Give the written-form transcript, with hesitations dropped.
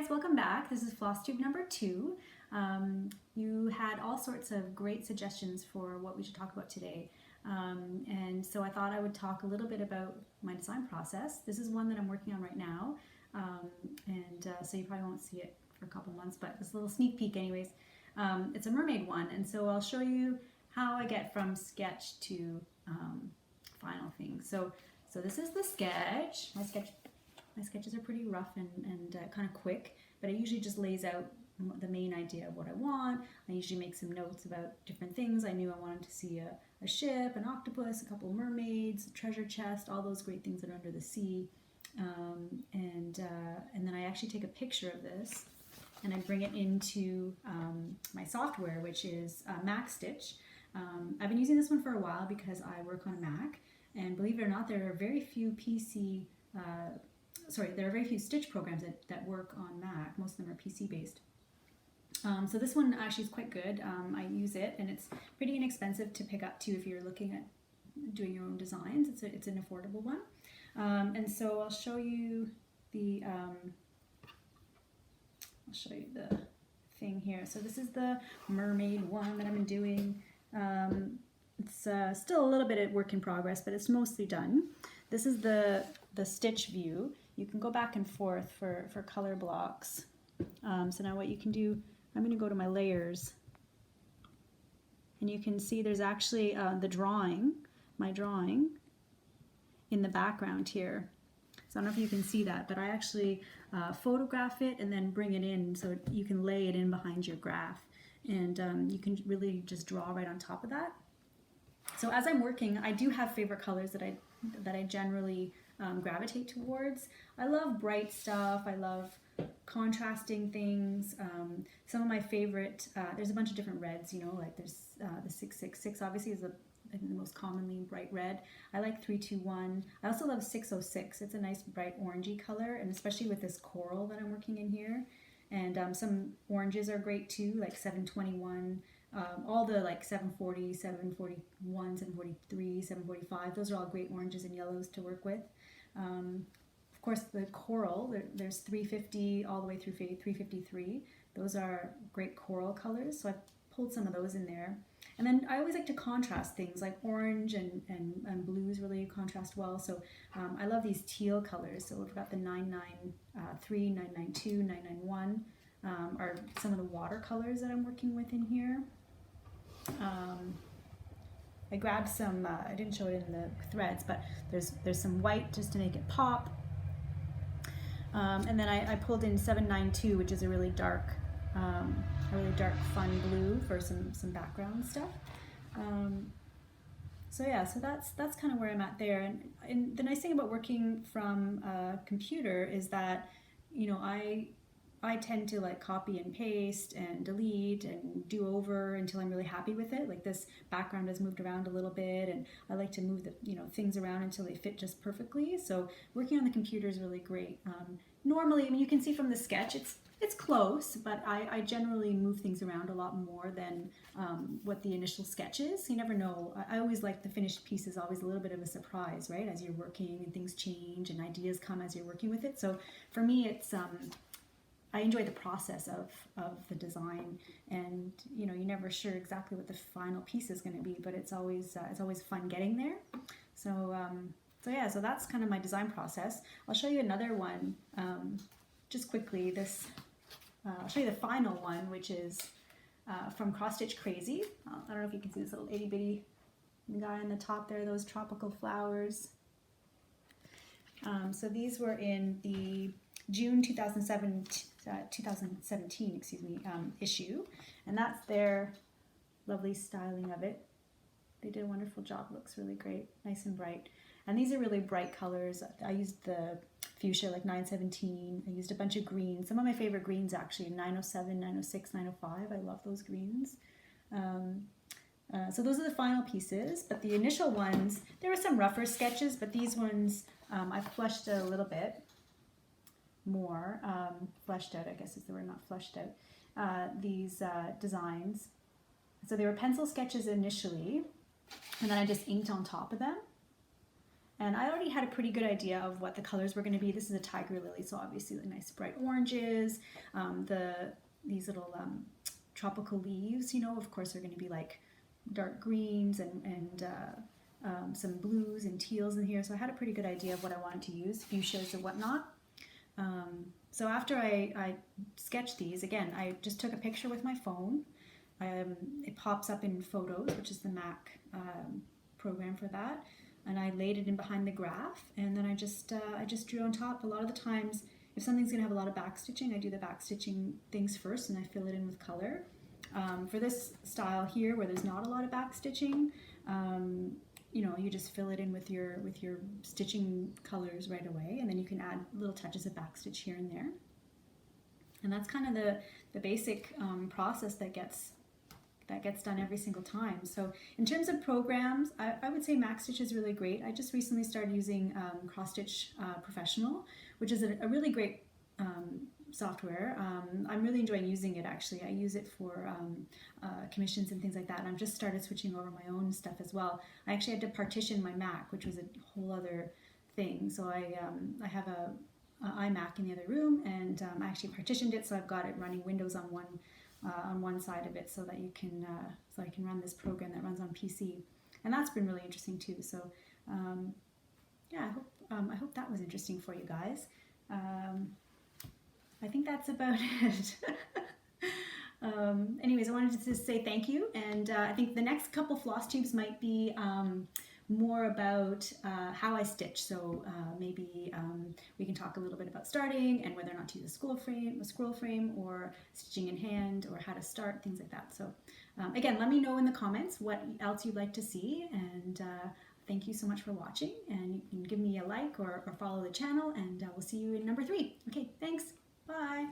guys, welcome back. This is FlossTube number 2. You had all sorts of great suggestions for what we should talk about today. And so I thought I would talk a little bit about my design process. This is one that I'm working on right now. So you probably won't see it for a couple months, but this little sneak peek anyways. It's a mermaid one, and so I'll show you how I get from sketch to final thing. So this is the sketch. My sketches are pretty rough and kind of quick, but it usually just lays out the main idea of what I want. I usually make some notes about different things. I knew I wanted to see a ship, an octopus, a couple of mermaids, a treasure chest, all those great things that are under the sea. And then I actually take a picture of this and I bring it into my software, which is MacStitch. I've been using this one for a while because I work on a Mac, and believe it or not, there are very few there are very few Stitch programs that work on Mac. Most of them are PC based. So this one actually is quite good. I use it, and it's pretty inexpensive to pick up too if you're looking at doing your own designs. It's an affordable one. And so I'll show you the thing here. So this is the mermaid one that I've been doing. It's still a little bit of work in progress, but it's mostly done. This is the stitch view. You can go back and forth for color blocks. So now what you can do, I'm going to go to my layers, and you can see there's actually my drawing in the background here. So I don't know if you can see that, but I actually photograph it and then bring it in so you can lay it in behind your graph, and you can really just draw right on top of that. So as I'm working, I do have favorite colors that I generally gravitate towards. I love bright stuff. I love contrasting things. Some of my favorite, there's a bunch of different reds, like there's the 666 obviously is I think the most commonly bright red. I like 321. I also love 606. It's a nice bright orangey color, and especially with this coral that I'm working in here. And some oranges are great too, like 721. All the like 740, 741, 743, 745, those are all great oranges and yellows to work with. Of course, the coral, there's 350 all the way through 353. Those are great coral colors, so I pulled some of those in there. And then I always like to contrast things, like orange and blues really contrast well. So I love these teal colors. So we've got the 993, 992, 991 are some of the watercolors that I'm working with in here. I grabbed some, I didn't show it in the threads, but there's some white just to make it pop. And then I pulled in 792, which is a really dark fun blue for some background stuff. So that's kind of where I'm at there. And the nice thing about working from a computer is that, I tend to like copy and paste and delete and do over until I'm really happy with it. Like this background has moved around a little bit, and I like to move the things around until they fit just perfectly. So working on the computer is really great. Normally, you can see from the sketch, it's close, but I generally move things around a lot more than what the initial sketch is. You never know. I always like the finished piece is always a little bit of a surprise, right? As you're working and things change and ideas come as you're working with it. So for me, it's I enjoy the process of the design, and you're never sure exactly what the final piece is going to be, but it's always fun getting there. So that's kind of my design process. I'll show you another one just quickly. I'll show you the final one, which is from Cross Stitch Crazy. I don't know if you can see this little itty bitty guy on the top there, those tropical flowers. So these were in the June 2017 issue, and that's their lovely styling of it. They did a wonderful job. Looks really great, nice and bright. And these are really bright colors. I used the fuchsia, like 917. I used a bunch of greens. Some of my favorite greens actually, 907, 906, 905. I love those greens. So those are the final pieces, but the initial ones, there were some rougher sketches, but these ones I fleshed out a little bit more. Fleshed out, I guess is the word, not fleshed out. These designs. So they were pencil sketches initially, and then I just inked on top of them. And I already had a pretty good idea of what the colors were going to be. This is a tiger lily, so obviously the nice bright oranges. These little tropical leaves, you know, of course, are going to be like dark greens and some blues and teals in here. So I had a pretty good idea of what I wanted to use, fuchsias and whatnot. So after I sketched these, again, I just took a picture with my phone. It pops up in Photos, which is the Mac program for that. And I laid it in behind the graph, and then I just drew on top. A lot of the times, if something's gonna have a lot of back stitching, I do the back stitching things first and I fill it in with color. For this style here, where there's not a lot of back stitching, you know, you just fill it in with your stitching colors right away, and then you can add little touches of back stitch here and there. And that's kind of the basic process that gets done every single time. So in terms of programs, I would say MacStitch is really great. I just recently started using Cross Stitch Professional, which is a really great software. I'm really enjoying using it, actually. I use it for commissions and things like that, and I've just started switching over my own stuff as well. I actually had to partition my Mac, which was a whole other thing. So I have a iMac in the other room, and I actually partitioned it, so I've got it running Windows on one side of it, so that you can so I can run this program that runs on PC, and that's been really interesting too. So yeah, I hope that was interesting for you guys. I think that's about it. Anyways, I wanted to say thank you, and I think the next couple floss tubes might be more about how I stitch. So maybe we can talk a little bit about starting and whether or not to use a scroll frame or stitching in hand, or how to start, things like that. So again, let me know in the comments what else you'd like to see, and thank you so much for watching, and you can give me a like or follow the channel, and we'll see you in number 3. Okay, thanks. Bye.